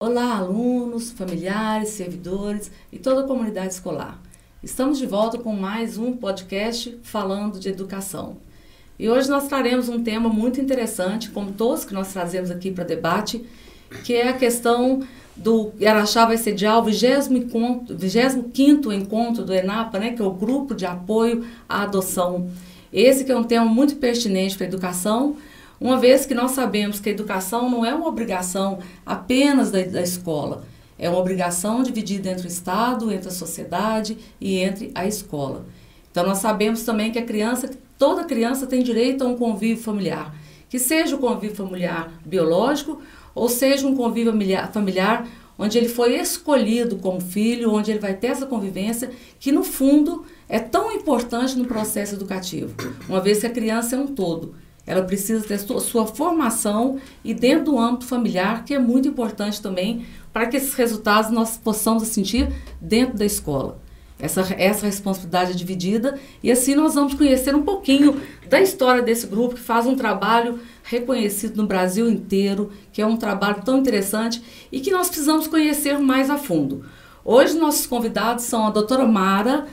Olá, alunos, familiares, servidores e toda a comunidade escolar. Estamos de volta com mais um podcast falando de educação. E hoje nós traremos um tema muito interessante, como todos que nós trazemos aqui para debate, que é a questão do Araxá vai sediar o 25º encontro do ENAPA, né, que é o Grupo de Apoio à Adoção. Esse que é um tema muito pertinente para a educação, uma vez que nós sabemos que a educação não é uma obrigação apenas da escola, é uma obrigação dividida entre o Estado, entre a sociedade e entre a escola. Então nós sabemos também que toda criança tem direito a um convívio familiar, que seja o convívio familiar biológico ou seja um convívio familiar onde ele foi escolhido como filho, onde ele vai ter essa convivência, que no fundo é tão importante no processo educativo, uma vez que a criança é um todo. Ela precisa ter sua formação e dentro do âmbito familiar, que é muito importante também para que esses resultados nós possamos sentir dentro da escola. Essa responsabilidade é dividida e assim nós vamos conhecer um pouquinho da história desse grupo que faz um trabalho reconhecido no Brasil inteiro, que é um trabalho tão interessante e que nós precisamos conhecer mais a fundo. Hoje nossos convidados são a doutora Mara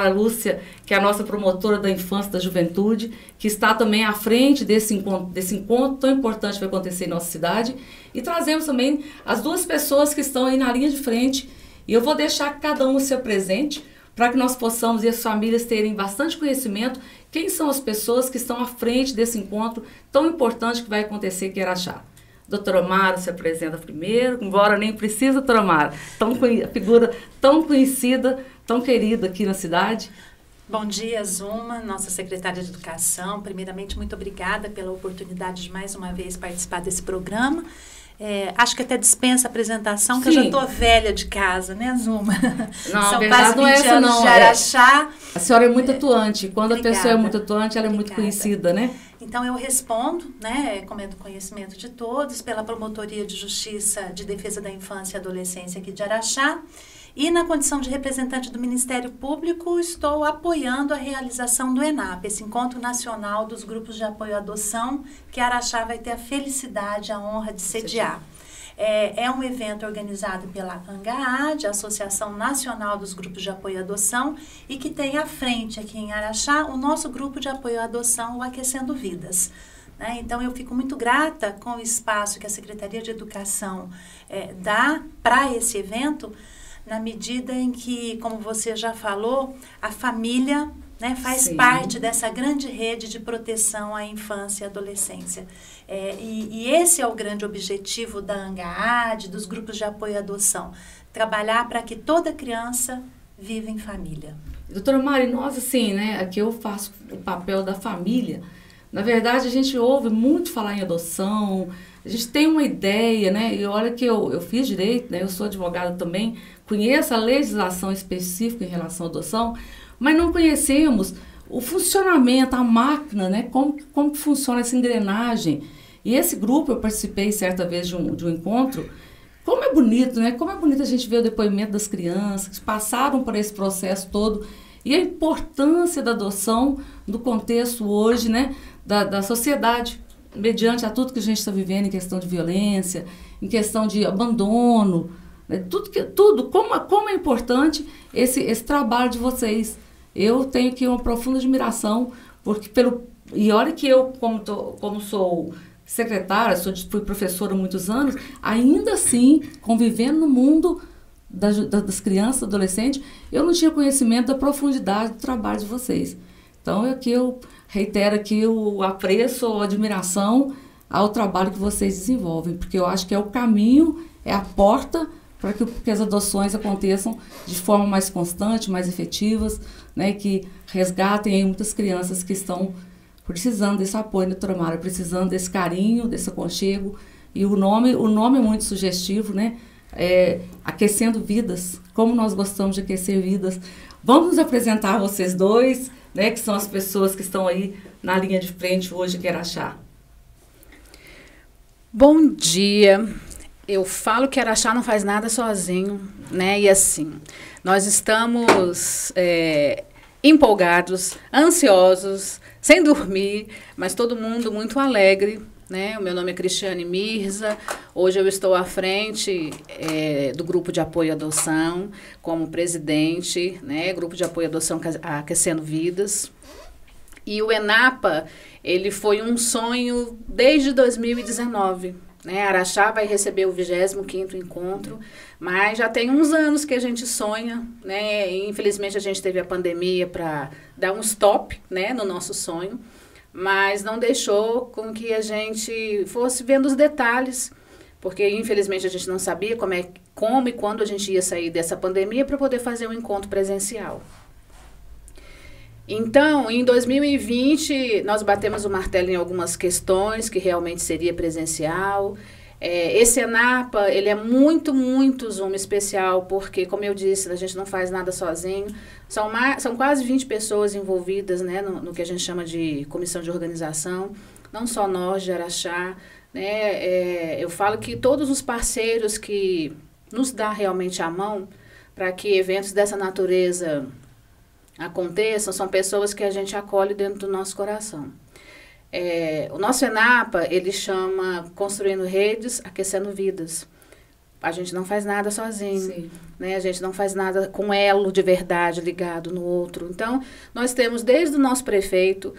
Lúcia, que é a nossa promotora da infância e da juventude, que está também à frente desse encontro tão importante que vai acontecer em nossa cidade. E trazemos também as duas pessoas que estão aí na linha de frente. E eu vou deixar que cada um se apresente para que nós possamos e as famílias terem bastante conhecimento quem são as pessoas que estão à frente desse encontro tão importante que vai acontecer aqui em Araxá. Doutora Mara se apresenta primeiro, embora nem precise, doutora Mara, figura tão conhecida, tão querida aqui na cidade. Bom dia, Zuma, nossa secretária de Educação. Primeiramente, muito obrigada pela oportunidade de mais uma vez participar desse programa. Acho que até dispensa a apresentação, que Sim. Eu já estou velha de casa, né, Zuma? Não, São verdade quase 20 anos de Araxá. A senhora é muito atuante. Quando Obrigada. A pessoa é muito atuante, ela é muito conhecida, né? Então, eu respondo, né, como é do conhecimento de todos, pela Promotoria de Justiça de Defesa da Infância e Adolescência aqui de Araxá. E na condição de representante do Ministério Público, estou apoiando a realização do ENAP, esse Encontro Nacional dos Grupos de Apoio à Adoção, que Araxá vai ter a felicidade, a honra de sediar. É um evento organizado pela ANGAAD, a Associação Nacional dos Grupos de Apoio à Adoção, e que tem à frente aqui em Araxá o nosso grupo de apoio à adoção, o Aquecendo Vidas. Então, eu fico muito grata com o espaço que a Secretaria de Educação dá para esse evento, na medida em que, como você já falou, a família, né, faz Sim. parte dessa grande rede de proteção à infância e adolescência. E esse é o grande objetivo da ANGAAD, dos grupos de apoio à adoção, trabalhar para que toda criança viva em família. Doutora Mari, nós assim, né, aqui eu faço o papel da família. Na verdade, a gente ouve muito falar em adoção, a gente tem uma ideia, né, e olha que eu fiz direito, né, eu sou advogada também, conheço a legislação específica em relação à adoção, mas não conhecemos o funcionamento, a máquina, né, como funciona essa engrenagem. E esse grupo, eu participei certa vez de um encontro, como é bonito, né, como é bonito a gente ver o depoimento das crianças que passaram por esse processo todo e a importância da adoção no contexto hoje, né, da sociedade, mediante a tudo que a gente está vivendo em questão de violência, em questão de abandono, né, como é importante esse trabalho de vocês. Eu tenho aqui uma profunda admiração, porque e olha que eu, como sou secretária, fui professora há muitos anos, ainda assim, convivendo no mundo das crianças, adolescentes, eu não tinha conhecimento da profundidade do trabalho de vocês. Então, eu reitero aqui o apreço, a admiração ao trabalho que vocês desenvolvem, porque eu acho que é o caminho, é a porta para que as adoções aconteçam de forma mais constante, mais efetivas, né, que resgatem aí muitas crianças que estão precisando desse apoio, doutora Mara, precisando desse carinho, desse aconchego. E o nome é muito sugestivo, né? Aquecendo Vidas, como nós gostamos de aquecer vidas. Vamos nos apresentar a vocês dois, né, que são as pessoas que estão aí na linha de frente hoje, que Araxá. Bom dia. Eu falo que Araxá não faz nada sozinho, né? E assim, nós estamos empolgados, ansiosos, sem dormir, mas todo mundo muito alegre né? O meu nome é Cristiane Mirza. Hoje eu estou à frente do Grupo de Apoio à Adoção, como presidente, né? Grupo de Apoio à Adoção Aquecendo Vidas. E o ENAPA, ele foi um sonho desde 2019. Né? Araxá vai receber o 25º encontro, mas já tem uns anos que a gente sonha, né? E, infelizmente a gente teve a pandemia para dar um stop, né, no nosso sonho, mas não deixou com que a gente fosse vendo os detalhes, porque infelizmente a gente não sabia como e quando a gente ia sair dessa pandemia para poder fazer um encontro presencial. Então, em 2020, nós batemos o martelo em algumas questões que realmente seria presencial. Esse ENAPA, ele é muito, muito Zoom especial, porque, como eu disse, a gente não faz nada sozinho. São quase 20 pessoas envolvidas, né, no que a gente chama de comissão de organização, não só nós de Araxá, né? Eu falo que todos os parceiros que nos dão realmente a mão para que eventos dessa natureza aconteçam, são pessoas que a gente acolhe dentro do nosso coração. O nosso ENAPA, ele chama Construindo Redes, Aquecendo Vidas. A gente não faz nada sozinho, né? A gente não faz nada com elo de verdade ligado no outro. Então, nós temos desde o nosso prefeito,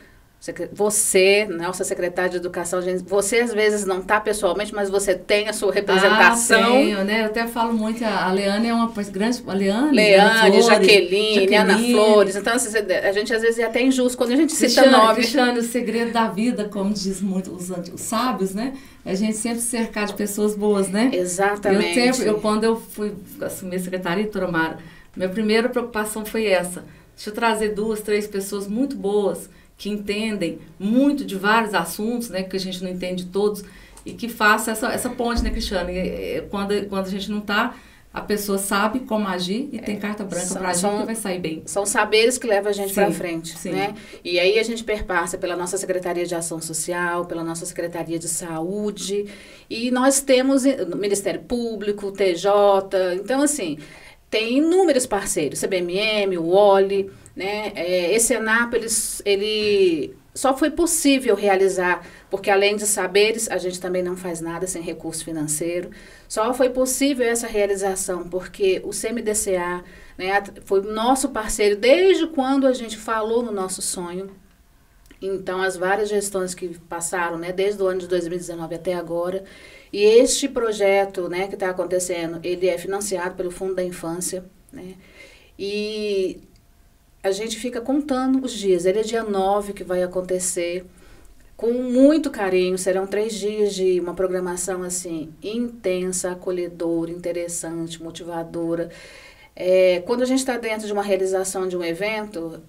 você, nossa secretária de Educação, gente, você às vezes não está pessoalmente, mas você tem a sua representação. Tenho, né? Eu até falo muito, a Leane é uma grande... Leane, Jaqueline, Ana Flores. Então, assim, a gente às vezes é até injusto quando a gente cita nome. Cristiane, o segredo da vida, como diz muito os sábios, né? A gente sempre cercar de pessoas boas, né? Exatamente. Quando eu fui assumir a secretaria, doutora Mara, minha primeira preocupação foi essa. Deixa eu trazer 2, 3 pessoas muito boas, que entendem muito de vários assuntos, né, que a gente não entende todos, e que faça essa ponte, né, Cristiane? Quando a gente não está, a pessoa sabe como agir e tem carta branca para agir, que vai sair bem. São saberes que levam a gente para frente, né? E aí a gente perpassa pela nossa Secretaria de Ação Social, pela nossa Secretaria de Saúde, e nós temos o Ministério Público, o TJ, então, assim, tem inúmeros parceiros, CBMM, o OLI, né? Esse ENAPA, ele só foi possível realizar, porque além de saberes, a gente também não faz nada sem recurso financeiro. Só foi possível essa realização, porque o CMDCA, né, foi nosso parceiro desde quando a gente falou no nosso sonho. Então, as várias gestões que passaram, né, desde o ano de 2019 até agora. E este projeto, né, que está acontecendo, ele é financiado pelo Fundo da Infância, né? E a gente fica contando os dias. Ele é dia 9 que vai acontecer, com muito carinho. Serão 3 dias de uma programação assim intensa, acolhedora, interessante, motivadora. Quando a gente está dentro de uma realização de um evento,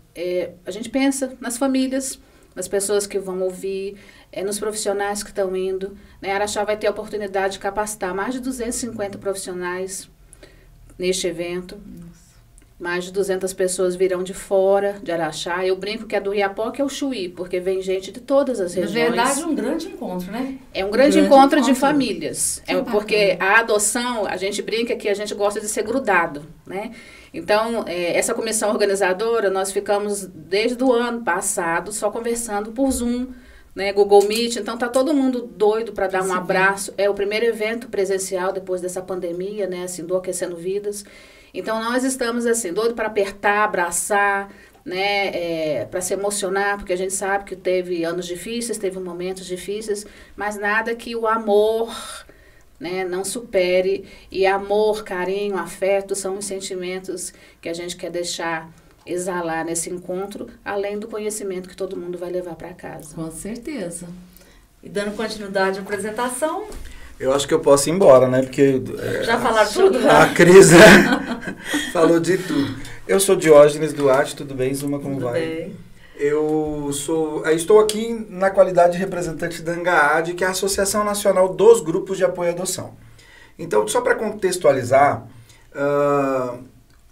a gente pensa nas famílias, nas pessoas que vão ouvir, nos profissionais que estão indo, né? A Araxá vai ter a oportunidade de capacitar mais de 250 profissionais neste evento. Mais de 200 pessoas virão de fora de Araxá. Eu brinco que é do Iapoque ao Chuí, porque vem gente de todas as regiões. Na verdade, é um grande encontro, né? É um grande encontro de famílias. Porque a adoção, a gente brinca que a gente gosta de ser grudado, né? Então, essa comissão organizadora, nós ficamos desde o ano passado só conversando por Zoom, né, Google Meet. Então, tá todo mundo doido para dar um abraço. É o primeiro evento presencial depois dessa pandemia, né, assim, do Aquecendo Vidas. Então, nós estamos, assim, doidos para apertar, abraçar, né, para se emocionar, porque a gente sabe que teve anos difíceis, teve momentos difíceis, mas nada que o amor, né, não supere. E amor, carinho, afeto são os sentimentos que a gente quer deixar exalar nesse encontro, além do conhecimento que todo mundo vai levar para casa. Com certeza. E dando continuidade à apresentação... Eu acho que eu posso ir embora, né? Porque... Já falaram tudo? A Cris falou de tudo. Eu sou Diógenes Duarte, tudo bem, Zuma, como tudo vai? Bem. Eu estou aqui na qualidade de representante da ANGAAD, que é a Associação Nacional dos Grupos de Apoio à Adoção. Então, só para contextualizar,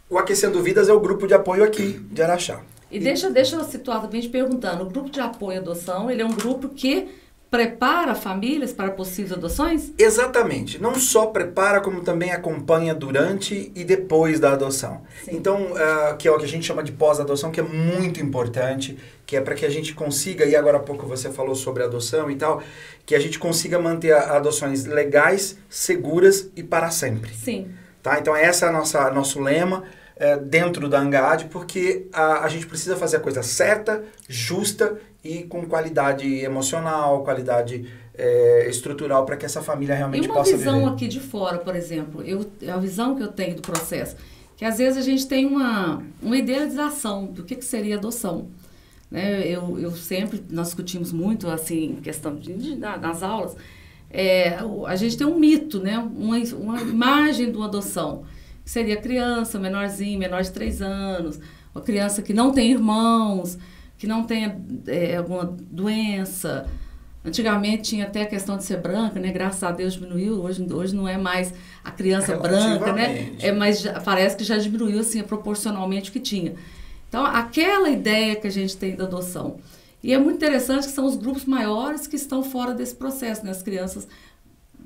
o Aquecendo Vidas é o grupo de apoio aqui de Araxá. E deixa eu situar também te perguntando, o grupo de apoio à adoção, ele é um grupo que prepara famílias para possíveis adoções? Exatamente. Não só prepara, como também acompanha durante e depois da adoção. Sim. Então, que é o que a gente chama de pós-adoção, que é muito importante, que é para que a gente consiga, e agora há pouco você falou sobre adoção e tal, que a gente consiga manter adoções legais, seguras e para sempre. Sim. Tá? Então, esse é nosso lema dentro da ANGAAD, porque a gente precisa fazer a coisa certa, justa e com qualidade emocional, qualidade estrutural, para que essa família realmente possa viver. E uma visão aqui de fora, por exemplo, a visão que eu tenho do processo, que às vezes a gente tem uma idealização do que seria adoção. Né? Nós discutimos muito, assim, em questão nas aulas, a gente tem um mito, né? Uma imagem de uma adoção, que seria criança, menorzinho, menor de 3 anos, uma criança que não tem irmãos, que não tenha alguma doença. Antigamente tinha até a questão de ser branca, né? Graças a Deus diminuiu. Hoje não é mais a criança branca, né? Mas parece que já diminuiu assim, proporcionalmente o que tinha. Então, aquela ideia que a gente tem da adoção. E é muito interessante que são os grupos maiores que estão fora desse processo, né? As crianças,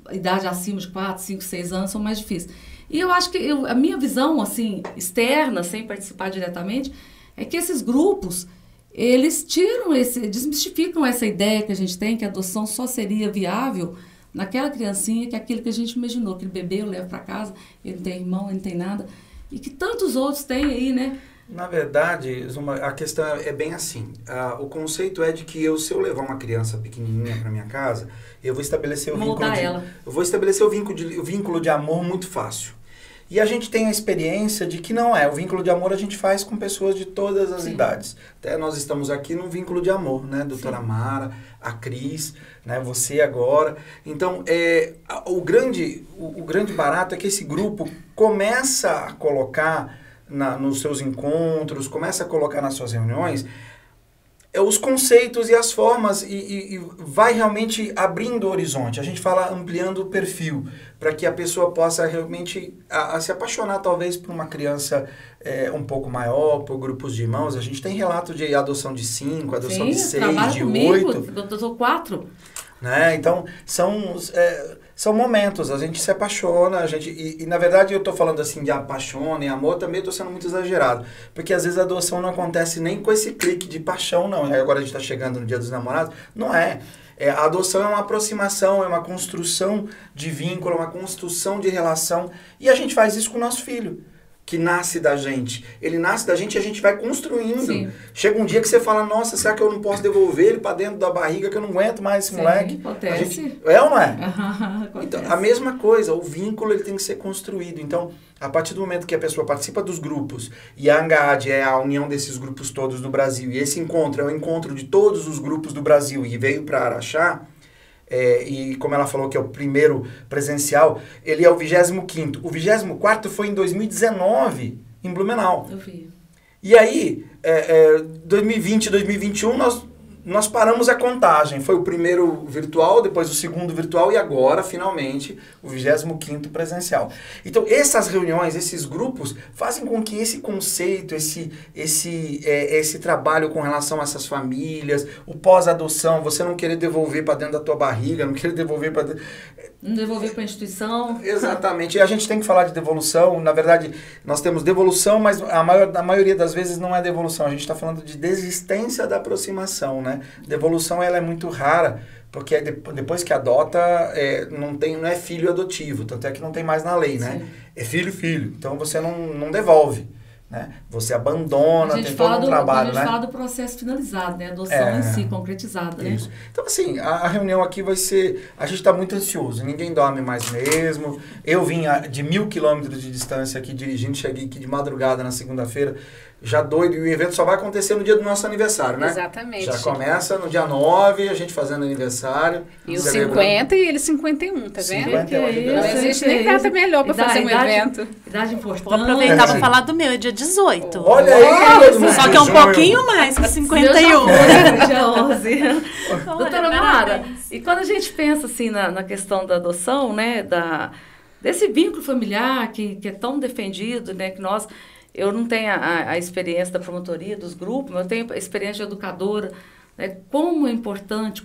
idade acima de 4, 5, 6 anos, são mais difíceis. E eu acho que a minha visão, assim, externa, sem participar diretamente, é que esses grupos, eles desmistificam essa ideia que a gente tem, que a adoção só seria viável naquela criancinha, que é aquilo que a gente imaginou, aquele bebê eu levo para casa, ele não tem irmão, ele não tem nada, e que tantos outros têm aí, né? Na verdade, a questão é bem assim. O conceito é de que se eu levar uma criança pequenininha para minha casa, eu vou estabelecer o vínculo de amor muito fácil. E a gente tem a experiência de que não é. O vínculo de amor a gente faz com pessoas de todas as idades. Até nós estamos aqui num vínculo de amor, né? Doutora Mara, a Cris, né? Você agora. Então, o grande barato é que esse grupo começa a colocar nos seus encontros, começa a colocar nas suas reuniões os conceitos e as formas e vai realmente abrindo o horizonte. A gente fala ampliando o perfil, para que a pessoa possa realmente se apaixonar talvez por uma criança um pouco maior, por grupos de irmãos. A gente tem relato de adoção de 5, adoção de 6, de 8. Eu sou 4. Né? Então, são momentos, a gente se apaixona, e na verdade eu estou falando assim de apaixona e amor, também estou sendo muito exagerado, porque às vezes a adoção não acontece nem com esse clique de paixão, não. Agora a gente está chegando no Dia dos Namorados, não é. A adoção é uma aproximação, é uma construção de vínculo, é uma construção de relação, e a gente faz isso com o nosso filho, que nasce da gente. Ele nasce da gente e a gente vai construindo. Sim. Chega um dia que você fala, nossa, será que eu não posso devolver ele para dentro da barriga, que eu não aguento mais esse moleque? Acontece. Ou não é? Então, a mesma coisa, o vínculo ele tem que ser construído. Então, a partir do momento que a pessoa participa dos grupos, e a ANGAAD é a união desses grupos todos do Brasil, e esse encontro é o encontro de todos os grupos do Brasil, e veio para Araxá, e como ela falou que é o primeiro presencial, ele é o 25º. O 24º foi em 2019, em Blumenau. Eu vi. E aí, 2020 e 2021, nós paramos a contagem. Foi o primeiro virtual, depois o segundo virtual e agora, finalmente, o 25º presencial. Então, essas reuniões, esses grupos, fazem com que esse conceito, esse trabalho com relação a essas famílias, o pós-adoção, você não querer devolver para dentro da tua barriga, não querer devolver para dentro... Não devolver para a instituição. Exatamente. E a gente tem que falar de devolução. Na verdade, nós temos devolução, mas a maioria das vezes não é devolução. A gente está falando de desistência da aproximação, né? Devolução ela é muito rara, porque depois que adota, não é filho adotivo. Tanto é que não tem mais na lei, né? Sim. É filho. Então, você não devolve. Né? Você abandona, tem todo um trabalho, a gente fala do processo finalizado, né? A adoção em si, concretizada, isso. né? Então, assim, a reunião aqui vai ser... A gente está muito ansioso, ninguém dorme mais mesmo. Eu vim de 1.000 quilômetros de distância aqui dirigindo, cheguei aqui de madrugada na segunda-feira, já doido, e o evento só vai acontecer no dia do nosso aniversário, né? Exatamente. Já começa no dia 9, a gente fazendo aniversário. E os 50 e ele 51, tá vendo? 51, não existe nem data melhor para fazer um evento. Idade importante. Vou aproveitar para falar do meu, é dia 18. Olha aí! Só que é um pouquinho mais que 51. Dia 11. Doutora Mara, e quando a gente pensa assim na questão da adoção, né, desse vínculo familiar que é tão defendido, né, que eu não tenho a experiência da promotoria, dos grupos, mas eu tenho a experiência de educadora né? Como é importante,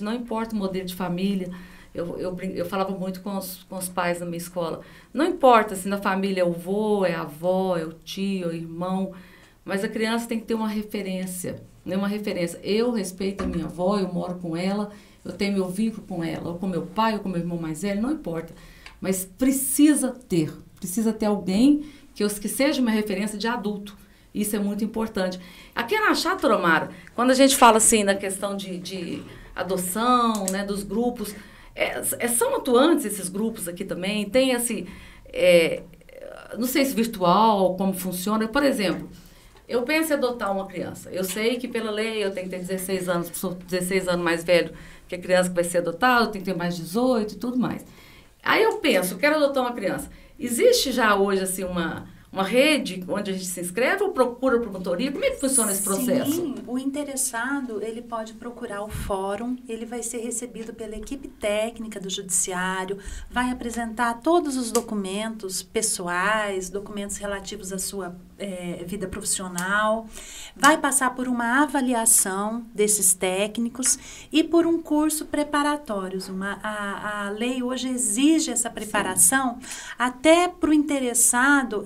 não importa o modelo de família. Eu falava muito com os pais da minha escola. Não importa se na família é o vô, é a avó, é o tio, é o irmão, mas a criança tem que ter uma referência, né? Uma referência. Eu respeito a minha avó, eu moro com ela, eu tenho meu vínculo com ela, ou com meu pai, ou com meu irmão mais velho, não importa. Mas precisa ter alguém que seja uma referência de adulto. Isso é muito importante. Aqui em Araxá, Toromara, quando a gente fala assim na questão de adoção, né, dos grupos, são atuantes esses grupos aqui também, tem esse, não sei se virtual, como funciona. Por exemplo, eu penso em adotar uma criança. Eu sei que pela lei eu tenho que ter 16 anos, sou 16 anos mais velho que a criança que vai ser adotada, eu tenho que ter mais 18 e tudo mais. Aí eu penso, quero adotar uma criança. Existe já hoje assim uma rede onde a gente se inscreve ou procura promotoria? Como é que funciona esse processo? Sim, o interessado, ele pode procurar o fórum, ele vai ser recebido pela equipe técnica do judiciário, vai apresentar todos os documentos pessoais, documentos relativos à sua vida profissional, vai passar por uma avaliação desses técnicos e por um curso preparatório. A lei hoje exige essa preparação. Sim. Até para o interessado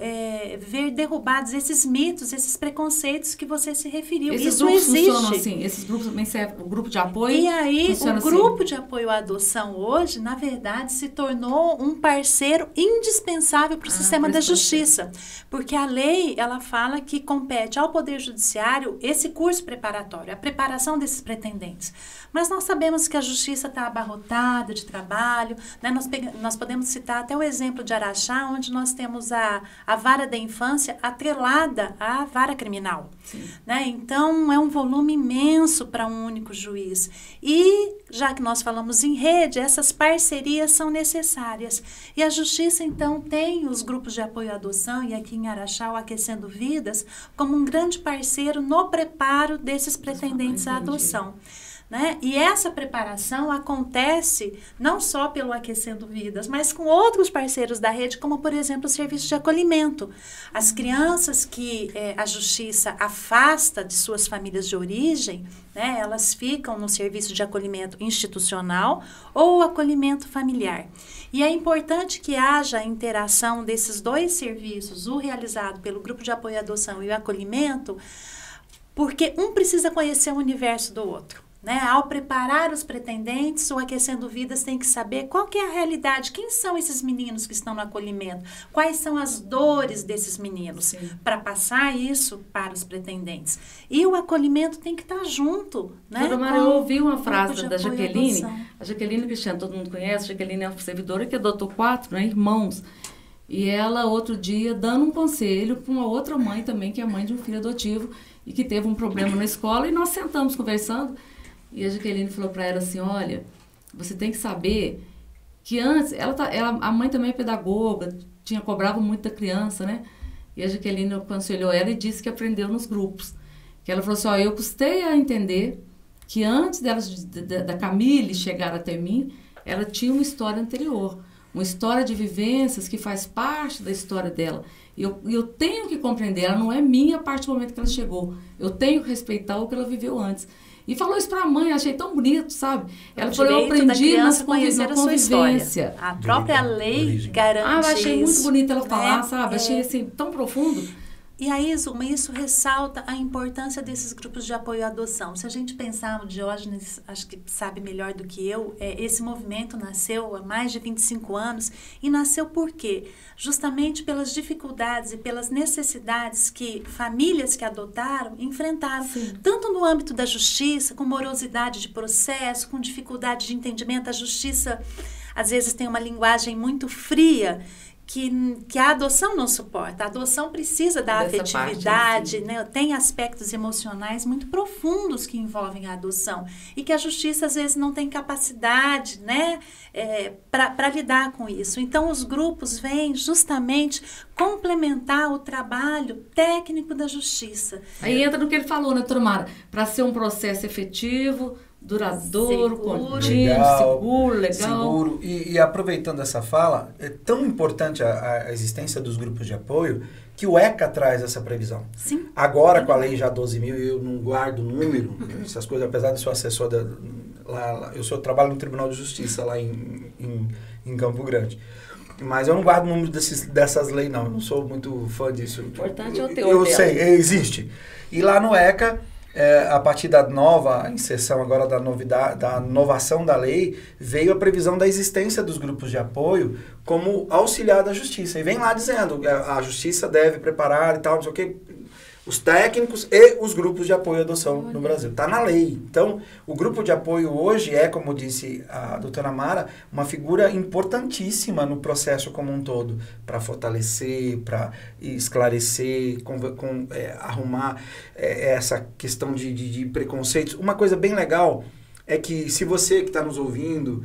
ver derrubados esses mitos, esses preconceitos que você se referiu. Esses Isso grupos existe. Funcionam assim? Esses grupos também servem, o grupo de apoio? E aí, o grupo assim? de apoio à adoção hoje, na verdade, se tornou um parceiro indispensável para o sistema da justiça. Porque a lei, ela fala que compete ao Poder Judiciário esse curso preparatório, a preparação desses pretendentes. Mas nós sabemos que a justiça está abarrotada de trabalho, né? Nós podemos citar até o exemplo de Araxá, onde nós temos a vara da infância atrelada à vara criminal. Né? Então, é um volume imenso para um único juiz. E, já que nós falamos em rede, essas parcerias são necessárias. E a justiça, então, tem os grupos de apoio à adoção, e aqui em Araxá, o Aquecendo Vidas, como um grande parceiro no preparo desses pretendentes à adoção. Né? E essa preparação acontece não só pelo Aquecendo Vidas, mas com outros parceiros da rede, como, por exemplo, o serviço de acolhimento. As crianças que a justiça afasta de suas famílias de origem, né, elas ficam no serviço de acolhimento institucional ou acolhimento familiar. E é importante que haja a interação desses dois serviços, o realizado pelo Grupo de Apoio à Adoção e o acolhimento, porque um precisa conhecer o universo do outro. Né? Ao preparar os pretendentes, o Aquecendo Vidas tem que saber qual que é a realidade, quem são esses meninos que estão no acolhimento, quais são as dores desses meninos, para passar isso para os pretendentes. E o acolhimento tem que estar junto. Né? Eu ouvi uma frase da Jaqueline, a Jaqueline Cristiano, todo mundo conhece, a Jaqueline é uma servidora que adotou 4, né, irmãos. E ela, outro dia, dando um conselho para uma outra mãe também, que é mãe de um filho adotivo, e que teve um problema na escola, e nós sentamos conversando. E a Jaqueline falou para ela assim, olha, você tem que saber que antes, a mãe também é pedagoga, cobrava muito da criança, né? E a Jaqueline aconselhou ela e disse que aprendeu nos grupos. Que ela falou assim, eu custei a entender que antes da Camille chegar até mim, ela tinha uma história anterior, uma história de vivências que faz parte da história dela. E eu tenho que compreender, ela não é minha a partir do momento que ela chegou. Eu tenho que respeitar o que ela viveu antes. E falou isso para a mãe, achei tão bonito, sabe? Ela falou, eu aprendi na convivência. A própria lei garante eu achei muito bonito ela falar, né? sabe? Achei assim, tão profundo. E aí, Zuma, isso ressalta a importância desses grupos de apoio à adoção. Se a gente pensar, o Diógenes, acho que sabe melhor do que eu, esse movimento nasceu há mais de 25 anos. E nasceu por quê? Justamente pelas dificuldades e pelas necessidades que famílias que adotaram enfrentaram. Sim. Tanto no âmbito da justiça, com morosidade de processo, com dificuldade de entendimento. A justiça, às vezes, tem uma linguagem muito fria, que a adoção não suporta. A adoção precisa da afetividade, né? Tem aspectos emocionais muito profundos que envolvem a adoção e que a justiça às vezes não tem capacidade, né, para lidar com isso. Então os grupos vêm justamente complementar o trabalho técnico da justiça. Aí entra no que ele falou, né, Toromara? Para ser um processo efetivo, duradouro, contínuo, seguro, legal. Seguro. E aproveitando essa fala, é tão importante a existência dos grupos de apoio que o ECA traz essa previsão. Sim. Agora, com a lei já 12.000, eu não guardo número, essas coisas, apesar de ser assessor, trabalho no Tribunal de Justiça lá em Campo Grande. Mas eu não guardo o número dessas leis, não. Eu não sou muito fã disso. O importante é o teor Eu dela. sei, existe. E lá no ECA, a partir da nova inserção, agora da inovação da lei, veio a previsão da existência dos grupos de apoio como auxiliar da justiça. E vem lá dizendo, a justiça deve preparar e tal, não sei o quê, os técnicos e os grupos de apoio à adoção no Brasil. Está na lei. Então, o grupo de apoio hoje é, como disse a doutora Mara, uma figura importantíssima no processo como um todo, para fortalecer, para esclarecer, arrumar essa questão de preconceitos. Uma coisa bem legal é que se você que está nos ouvindo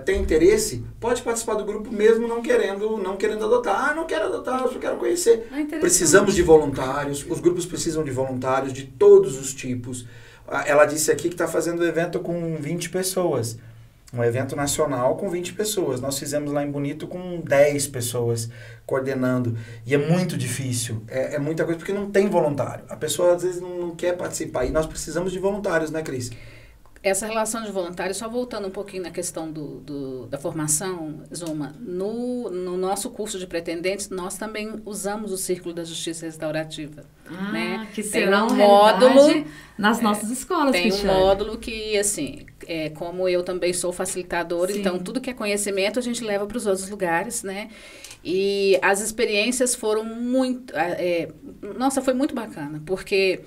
tem interesse, pode participar do grupo mesmo não querendo adotar. Não quero adotar, eu só quero conhecer. Precisamos de voluntários, os grupos precisam de voluntários de todos os tipos. Ela disse aqui que está fazendo o evento com 20 pessoas. Um evento nacional com 20 pessoas. Nós fizemos lá em Bonito com 10 pessoas coordenando. E é muito difícil. É muita coisa, porque não tem voluntário. A pessoa às vezes não quer participar. E nós precisamos de voluntários, né, Cris? Essa relação de voluntários, só voltando um pouquinho na questão da formação, Zuma, no nosso curso de pretendentes, nós também usamos o Círculo da Justiça Restaurativa. Né? Que será um módulo nas nossas escolas. Tem um módulo que, assim, como eu também sou facilitadora, sim, então tudo que é conhecimento a gente leva para os outros lugares, né? E as experiências foram muito... nossa, foi muito bacana, porque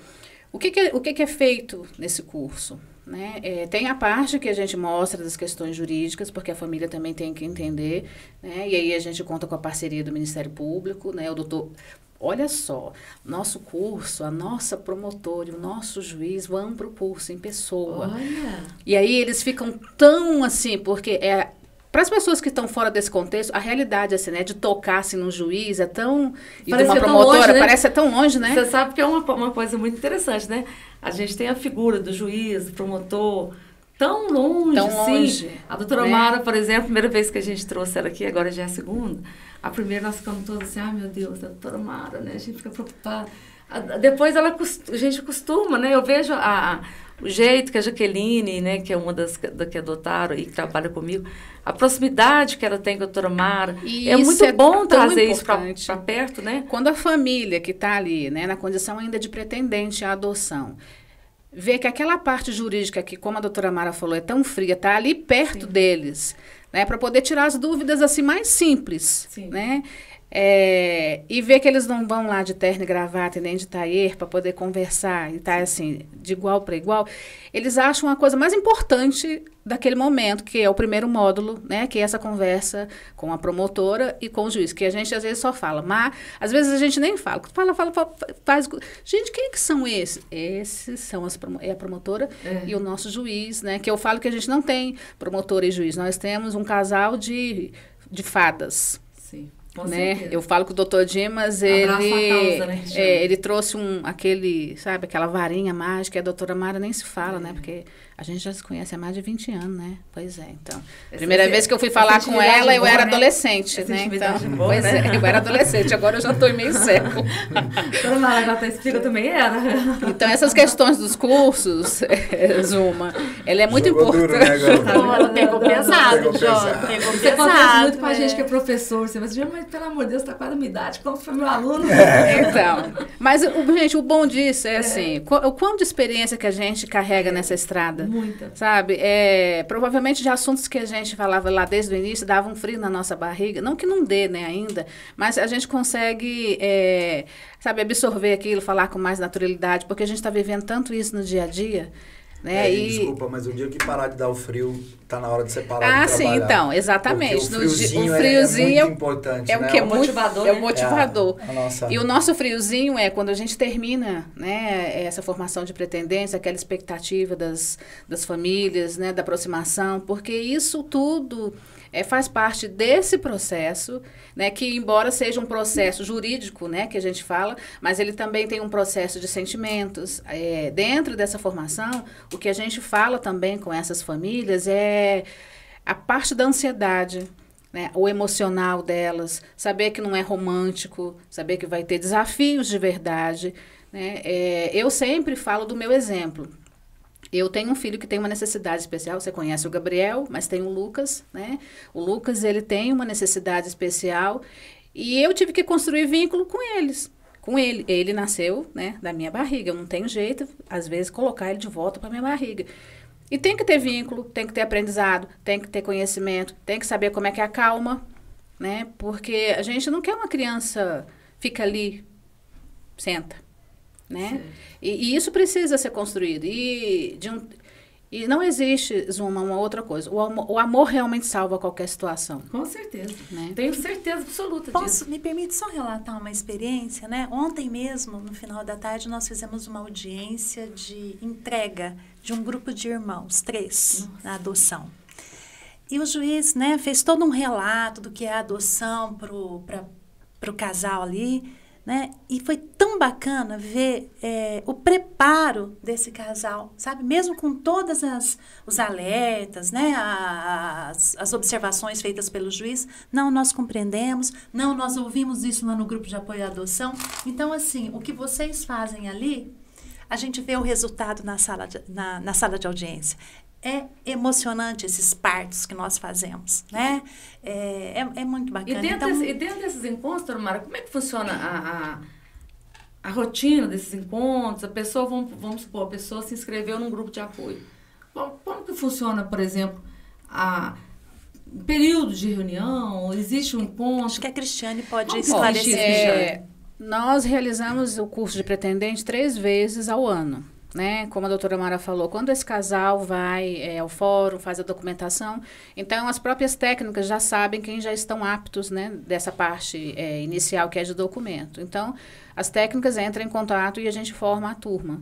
o que é feito nesse curso? Né? Tem a parte que a gente mostra das questões jurídicas, porque a família também tem que entender, né? E aí a gente conta com a parceria do Ministério Público, né? O doutor, olha só, nosso curso, a nossa promotora e o nosso juiz vão para o curso em pessoa. Olha. E aí eles ficam tão assim, porque para as pessoas que estão fora desse contexto, a realidade, assim, né, de tocar assim, num juiz é tão... E de uma promotora, longe, né? Parece ser tão longe, né? Você sabe que é uma coisa muito interessante, né? A gente tem a figura do juiz, do promotor, tão longe, assim. A doutora Mara, por exemplo, a primeira vez que a gente trouxe ela aqui, agora já é a segunda, a primeira nós ficamos todos assim, ai meu Deus, a doutora Mara, né? A gente fica preocupada. Depois a gente costuma, né? Eu vejo o jeito que a Jaqueline, né, que é uma das que adotaram e que trabalha comigo, a proximidade que ela tem com a doutora Mara. E é muito bom trazer importante. Isso para perto, né? Quando a família que está ali, né, na condição ainda de pretendente à adoção, vê que aquela parte jurídica que, como a doutora Mara falou, é tão fria, está ali perto, sim, deles, né, para poder tirar as dúvidas assim mais simples, sim, né? E ver que eles não vão lá de terno e gravata e nem de taier para poder conversar e estar assim, de igual para igual, eles acham a coisa mais importante daquele momento, que é o primeiro módulo, né, que é essa conversa com a promotora e com o juiz, que a gente às vezes só fala, mas às vezes a gente nem fala, faz, gente, quem que são esses? Esses são a promotora e o nosso juiz, né, que eu falo que a gente não tem promotora e juiz, nós temos um casal de fadas. Sim. Né? Eu falo que o doutor Dimas, ele trouxe aquela varinha mágica, e a doutora Mara nem se fala, né? Porque a gente já se conhece há mais de 20 anos, né? Pois é, então. Primeira vez que eu fui falar com ela, eu era adolescente, né? Então, pois é, eu era adolescente, agora eu já estou em meio século. Doutora Mara, agora explica, eu também era. Então, essas questões dos cursos, Zuma, ela é muito importante. Duro, né, ela pegou pesado, Você conversa muito com a gente que é professor, você vai dizer, mas pelo amor de Deus, está quase a minha idade, como foi meu aluno? Então, mas, gente, o bom disso é assim, o quanto de experiência que a gente carrega nessa estrada. Muita. Sabe? Provavelmente de assuntos que a gente falava lá desde o início, dava um frio na nossa barriga. Não que não dê, né, ainda, mas a gente consegue, sabe, absorver aquilo, falar com mais naturalidade, porque a gente está vivendo tanto isso no dia a dia. Né? Desculpa, mas o dia que parar de dar o frio, tá na hora de separar de trabalhar. Sim, então, exatamente. O friozinho é muito importante, é o né? que é motivador. É o motivador. Nossa. E o nosso friozinho é quando a gente termina, né, essa formação de pretendência, aquela expectativa das famílias, né, da aproximação, porque isso tudo faz parte desse processo, né, que embora seja um processo jurídico, né, que a gente fala, mas ele também tem um processo de sentimentos. Dentro dessa formação, o que a gente fala também com essas famílias é a parte da ansiedade, né, o emocional delas, saber que não é romântico, saber que vai ter desafios de verdade, né? Eu sempre falo do meu exemplo. Eu tenho um filho que tem uma necessidade especial, você conhece o Gabriel, mas tem o Lucas, né? O Lucas, ele tem uma necessidade especial e eu tive que construir vínculo com eles. Com ele. Ele nasceu, né, da minha barriga. Eu não tenho jeito, às vezes, colocar ele de volta para minha barriga. E tem que ter vínculo, tem que ter aprendizado, tem que ter conhecimento, tem que saber como é que é a calma, né? Porque a gente não quer uma criança fica ali, senta, né? E isso precisa ser construído. E não existe, Zuma, uma outra coisa. O amor realmente salva qualquer situação. Com certeza. Né? Tenho certeza absoluta disso. Me permite só relatar uma experiência, né? Ontem mesmo, no final da tarde, nós fizemos uma audiência de entrega de um grupo de irmãos, 3, na adoção. E o juiz, né, fez todo um relato do que é a adoção pro casal ali, né? E foi tão bacana ver o preparo desse casal, sabe? Mesmo com todas os alertas, né? As observações feitas pelo juiz. Não, nós compreendemos. Não, nós ouvimos isso lá no grupo de apoio à adoção. Então, assim, o que vocês fazem ali, a gente vê o resultado na sala de audiência. É emocionante esses partos que nós fazemos, né? É muito bacana. E dentro desses encontros, Dona Mara, como é que funciona a rotina desses encontros? A pessoa, vamos supor, a pessoa se inscreveu num grupo de apoio. Como que funciona, por exemplo, o período de reunião? Existe um encontro? Acho que a Cristiane pode esclarecer. Nós realizamos o curso de pretendente 3 vezes ao ano. Né? Como a doutora Mara falou, quando esse casal vai ao fórum, faz a documentação, então as próprias técnicas já sabem quem já estão aptos, né, dessa parte inicial que é de documento. Então, as técnicas entram em contato e a gente forma a turma.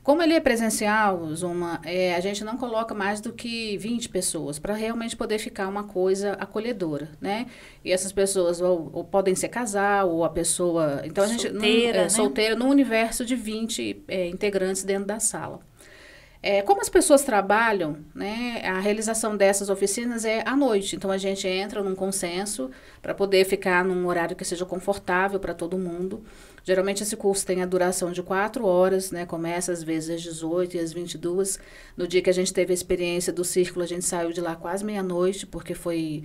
Como ele é presencial, Zuma, a gente não coloca mais do que 20 pessoas para realmente poder ficar uma coisa acolhedora, né? E essas pessoas ou podem ser casal ou a pessoa... Então, solteira, né? Solteira num universo de 20 integrantes dentro da sala. Como as pessoas trabalham, né, a realização dessas oficinas é à noite. Então, a gente entra num consenso para poder ficar num horário que seja confortável para todo mundo. Geralmente, esse curso tem a duração de 4 horas, né? Começa às vezes às 18 e às 22. No dia que a gente teve a experiência do círculo, a gente saiu de lá quase meia-noite, porque foi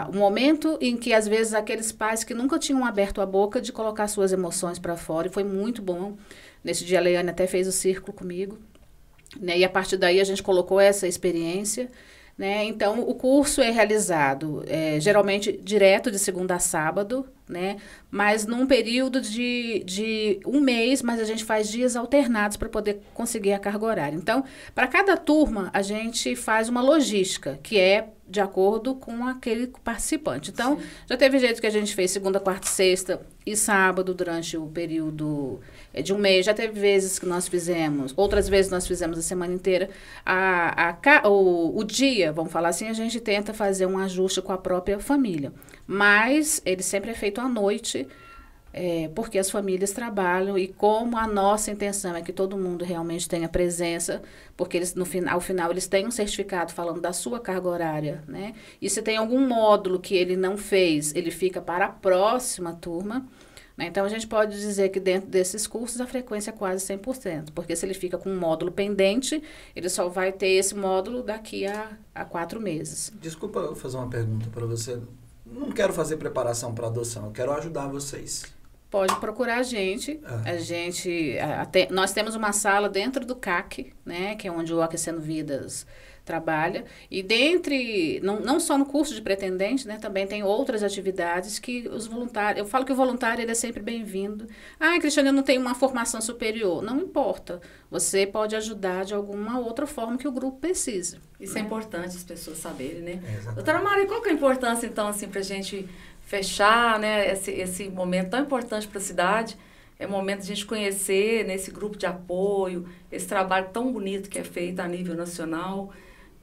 o momento em que, às vezes, aqueles pais que nunca tinham aberto a boca de colocar suas emoções para fora, e foi muito bom. Nesse dia, a Leiane até fez o círculo comigo, né? E a partir daí a gente colocou essa experiência, né? Então, o curso é realizado geralmente direto de segunda a sábado, né? Mas num período de 1 mês, mas a gente faz dias alternados para poder conseguir a carga horária. Então, para cada turma, a gente faz uma logística, que é de acordo com aquele participante. Então, sim, já teve jeito que a gente fez segunda, quarta, sexta e sábado durante o período de 1 mês. Já teve vezes que nós fizemos, outras vezes nós fizemos a semana inteira. O dia, vamos falar assim, a gente tenta fazer um ajuste com a própria família. Mas ele sempre é feito à noite, porque as famílias trabalham, e como a nossa intenção é que todo mundo realmente tenha presença, porque eles, ao final eles têm um certificado falando da sua carga horária, né? E se tem algum módulo que ele não fez, ele fica para a próxima turma, né? Então, a gente pode dizer que dentro desses cursos a frequência é quase 100%, porque se ele fica com um módulo pendente, ele só vai ter esse módulo daqui a 4 meses. Desculpa eu fazer uma pergunta para você. Não quero fazer preparação para adoção, eu quero ajudar vocês. Pode procurar a gente. Nós temos uma sala dentro do CAC, né, que é onde o Aquecendo Vidas trabalha. E não só no curso de pretendente, né, também tem outras atividades que os voluntários... Eu falo que o voluntário ele é sempre bem-vindo. Cristiane, eu não tenho uma formação superior. Não importa. Você pode ajudar de alguma outra forma que o grupo precisa. Isso é importante as pessoas saberem, né? Exatamente. Doutora Mari, qual que é a importância, então, assim, para a gente fechar, né, esse momento tão importante para a cidade? É o momento de a gente conhecer nesse grupo de apoio, esse trabalho tão bonito que é feito a nível nacional.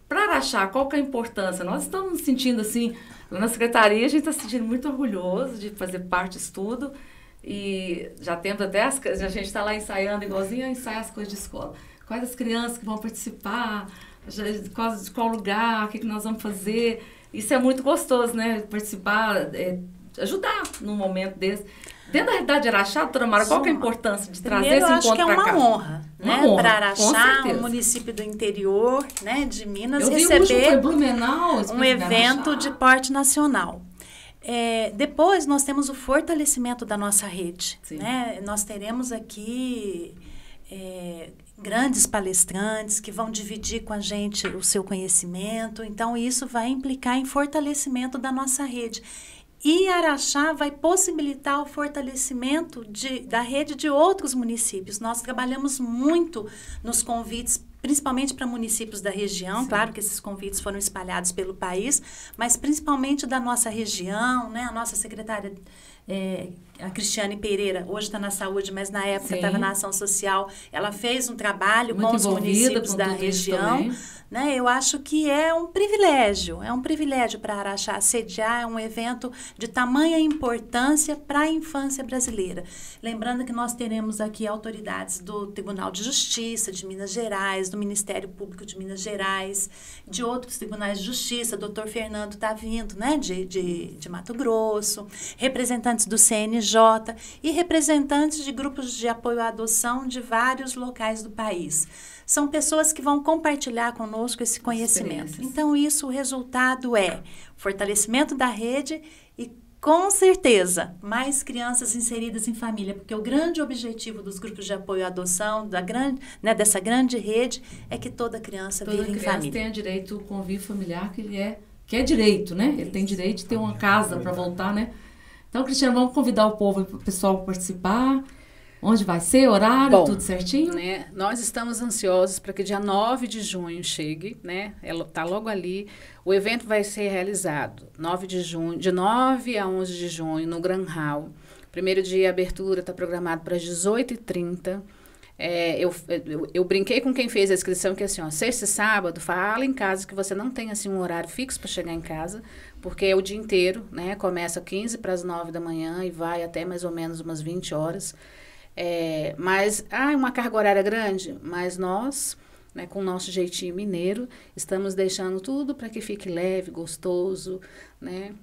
Para Araxá, qual que é a importância? Nós estamos nos sentindo assim, na secretaria a gente está se sentindo muito orgulhoso de fazer parte disso tudo, e já temos até a gente está lá ensaiando, igualzinho a ensaiar as coisas de escola. Quais as crianças que vão participar, de qual lugar, o que nós vamos fazer. Isso é muito gostoso, né? Participar, ajudar num momento desse. Dentro da realidade de Araxá, doutora Mara, qual que é a importância de trazer esse encontro para cá? Eu acho que é uma honra, né? Para Araxá, um município do interior, né, de Minas, receber Blumenau, um evento de porte nacional. Depois, nós temos o fortalecimento da nossa rede. Né? Nós teremos aqui grandes palestrantes que vão dividir com a gente o seu conhecimento. Então, isso vai implicar em fortalecimento da nossa rede. E Araxá vai possibilitar o fortalecimento da rede de outros municípios. Nós trabalhamos muito nos convites, principalmente para municípios da região. Sim. Claro que esses convites foram espalhados pelo país, mas principalmente da nossa região, né? A nossa secretária, a Cristiane Pereira, hoje está na saúde, mas na época estava na ação social. Ela fez um trabalho muito com os municípios da região. Né? Eu acho que é um privilégio para Araxá sediar um evento de tamanha importância para a infância brasileira. Lembrando que nós teremos aqui autoridades do Tribunal de Justiça de Minas Gerais, do Ministério Público de Minas Gerais, de outros tribunais de justiça, doutor Fernando está vindo, né, de Mato Grosso, representantes do CNJ e representantes de grupos de apoio à adoção de vários locais do país. São pessoas que vão compartilhar conosco esse conhecimento. Então, o resultado é fortalecimento da rede e, com certeza, mais crianças inseridas em família, porque o grande objetivo dos grupos de apoio à adoção, dessa grande rede, é que toda criança viva em família. Toda criança tenha direito ao convívio familiar, que é direito, né? Ele tem direito de ter uma casa para voltar, né? Então, Cristiano, vamos convidar o povo, o pessoal para participar. Onde vai ser, horário, tudo certinho? Né, nós estamos ansiosos para que dia 9 de junho chegue, né? Está logo ali. O evento vai ser realizado 9 de junho, de 9 a 11 de junho, no Gran Hall. Primeiro dia, a abertura está programado para as 18h30. Eu brinquei com quem fez a inscrição que assim, sexta e sábado, fala em casa que você não tem assim, um horário fixo para chegar em casa, porque é o dia inteiro, né? Começa 15 para as 9 da manhã e vai até mais ou menos umas 20 horas. Mas uma carga horária grande, mas nós, né, com o nosso jeitinho mineiro, estamos deixando tudo para que fique leve, gostoso, né?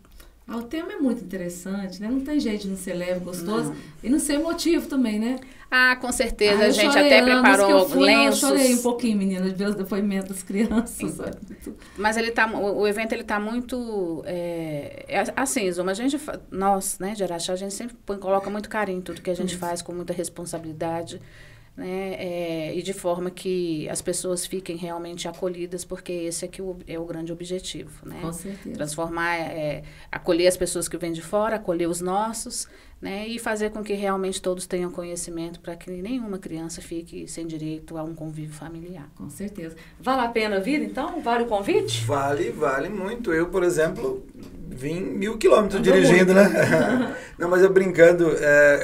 O tema é muito interessante, né? Não tem jeito de não ser leve, gostoso e não ser emotivo também, né? Com certeza. A gente até preparou lenços. Eu chorei um pouquinho, menina, de ver os depoimentos das crianças. Mas o evento está muito... assim, Zuma, nós, né, de Araxá, a gente sempre coloca muito carinho em tudo que a gente faz, com muita responsabilidade, né? E de forma que as pessoas fiquem realmente acolhidas, porque esse aqui é o grande objetivo, né? Com certeza. Transformar, acolher as pessoas que vêm de fora, acolher os nossos, né? E fazer com que realmente todos tenham conhecimento para que nenhuma criança fique sem direito a um convívio familiar. Com certeza. Vale a pena vir, então? Vale o convite? Vale muito. Eu, por exemplo, vim 1.000 quilômetros dirigindo, né? Não, mas eu brincando,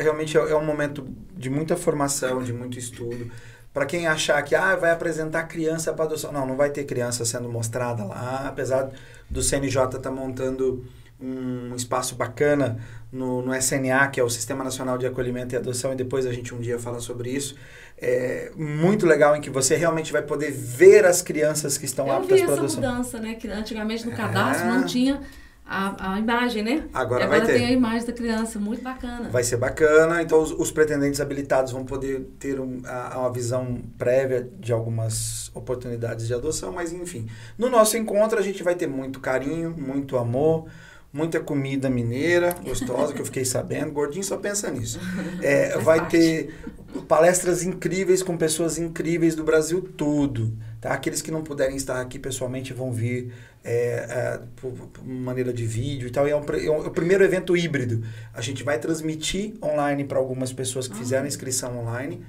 realmente é um momento de muita formação, de muito estudo. Para quem achar que vai apresentar criança para adoção. Não vai ter criança sendo mostrada lá, apesar do CNJ estar montando um espaço bacana no SNA, que é o Sistema Nacional de Acolhimento e Adoção, e depois a gente um dia fala sobre isso. É muito legal em que você realmente vai poder ver as crianças que estão aptas para adoção. Eu vi essa mudança, né? Que antigamente no cadastro não tinha a imagem, né? Agora vai ter. Tem a imagem da criança, muito bacana. Vai ser bacana, então os pretendentes habilitados vão poder ter uma visão prévia de algumas oportunidades de adoção, mas enfim. No nosso encontro a gente vai ter muito carinho, muito amor, muita comida mineira, gostosa, que eu fiquei sabendo. Gordinho só pensa nisso. Vai ter palestras incríveis com pessoas incríveis do Brasil todo. Tá? Aqueles que não puderem estar aqui pessoalmente vão vir por maneira de vídeo e tal. É o primeiro evento híbrido. A gente vai transmitir online para algumas pessoas que fizeram inscrição online.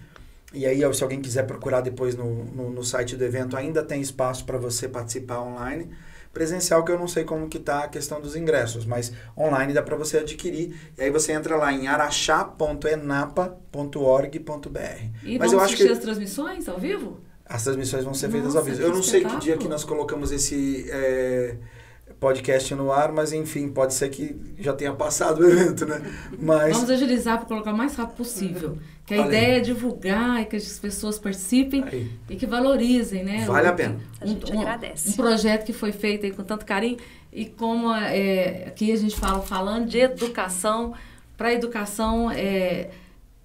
E aí, se alguém quiser procurar depois no site do evento, ainda tem espaço para você participar online. Presencial, que eu não sei como que está a questão dos ingressos, mas online dá para você adquirir. E aí você entra lá em araxá.enapa.org.br. E vamos assistir as transmissões ao vivo? As transmissões vão ser feitas ao vivo. Eu não sei que dia que nós colocamos esse podcast no ar, mas enfim, pode ser que já tenha passado o evento, né? Mas... Vamos agilizar para colocar o mais rápido possível. Que a ideia é divulgar e que as pessoas participem e que valorizem, né? Vale a pena. A gente agradece. Um projeto que foi feito aí com tanto carinho e como aqui a gente falando de educação, para a educação é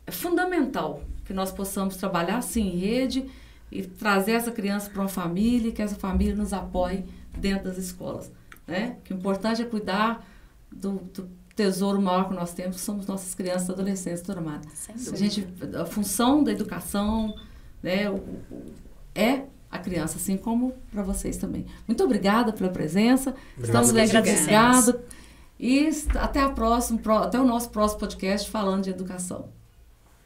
fundamental que nós possamos trabalhar assim em rede e trazer essa criança para uma família e que essa família nos apoie dentro das escolas, né? Que o importante é cuidar do tesouro maior que nós temos, que somos nossas crianças e adolescentes, doutora Mara. A função da educação, né, é a criança, assim como para vocês também. Muito obrigada pela presença. Estamos legitimados. E até o nosso próximo podcast falando de educação.